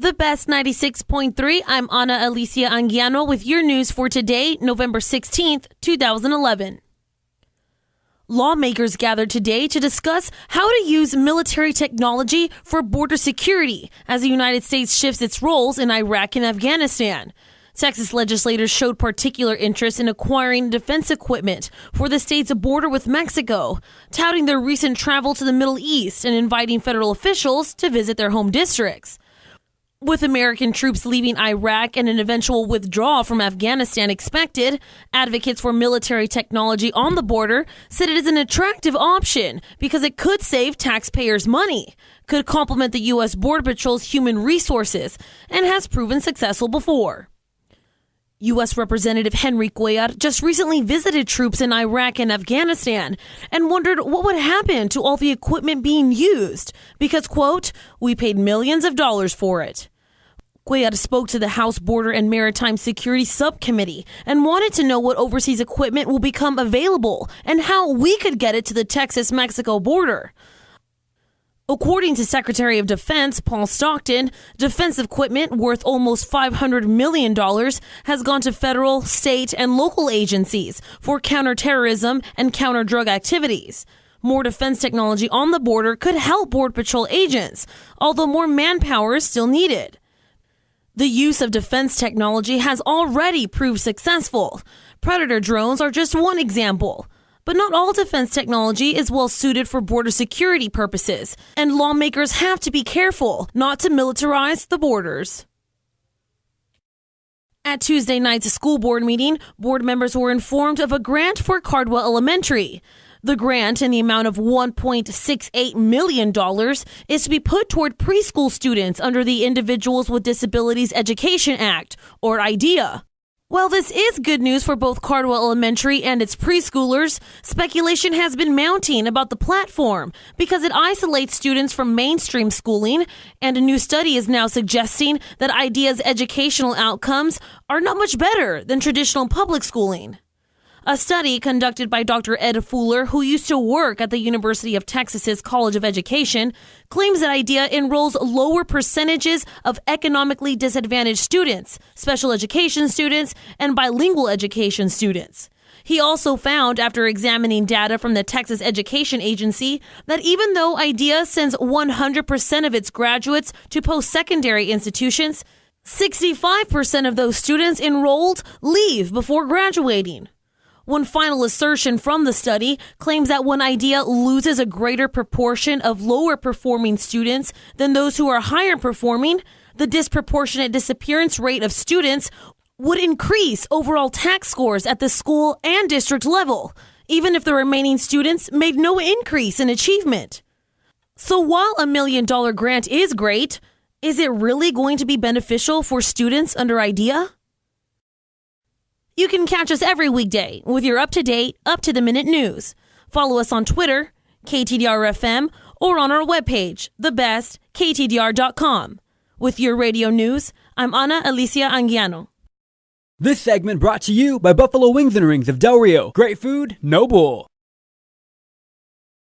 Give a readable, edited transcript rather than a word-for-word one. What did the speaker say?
The Best 96.3, I'm Ana Alicia Anguiano with your news for today, November 16th, 2011. Lawmakers gathered today to discuss how to use military technology for border security as the United States shifts its roles in Iraq and Afghanistan. Texas legislators showed particular interest in acquiring defense equipment for the state's border with Mexico, touting their recent travel to the Middle East and inviting federal officials to visit their home districts. With American troops leaving Iraq and an eventual withdrawal from Afghanistan expected, advocates for military technology on the border said it is an attractive option because it could save taxpayers money, could complement the U.S. Border Patrol's human resources, and has proven successful before. U.S. Representative Henry Cuellar just recently visited troops in Iraq and Afghanistan and wondered what would happen to all the equipment being used because, quote, we paid millions of dollars for it. Cuellar spoke to the House Border and Maritime Security Subcommittee and wanted to know what overseas equipment will become available and how we could get it to the Texas-Mexico border. According to Secretary of Defense Paul Stockton, defense equipment worth almost $500 million has gone to federal, state, and local agencies for counterterrorism and counter-drug activities. More defense technology on the border could help Border Patrol agents, although more manpower is still needed. The use of defense technology has already proved successful. Predator drones are just one example. But not all defense technology is well suited for border security purposes, and lawmakers have to be careful not to militarize the borders. At Tuesday night's school board meeting, board members were informed of a grant for Cardwell Elementary. The grant, in the amount of $1.68 million, is to be put toward preschool students under the Individuals with Disabilities Education Act, or IDEA. While this is good news for both Cardwell Elementary and its preschoolers, speculation has been mounting about the platform because it isolates students from mainstream schooling, and a new study is now suggesting that IDEA's educational outcomes are not much better than traditional public schooling. A study conducted by Dr. Ed Fuller, who used to work at the University of Texas's College of Education, claims that IDEA enrolls lower percentages of economically disadvantaged students, special education students, and bilingual education students. He also found, after examining data from the Texas Education Agency, that even though IDEA sends 100% of its graduates to post-secondary institutions, 65% of those students enrolled leave before graduating. One final assertion from the study claims that when IDEA loses a greater proportion of lower performing students than those who are higher performing, the disproportionate disappearance rate of students would increase overall tax scores at the school and district level, even if the remaining students made no increase in achievement. So while a $1 million grant is great, is it really going to be beneficial for students under IDEA? You can catch us every weekday with your up-to-date, up-to-the-minute news. Follow us on Twitter, KTDR-FM, or on our webpage, thebestktdr.com. With your radio news, I'm Ana Alicia Anguiano. This segment brought to you by Buffalo Wings and Rings of Del Rio. Great food, no bull.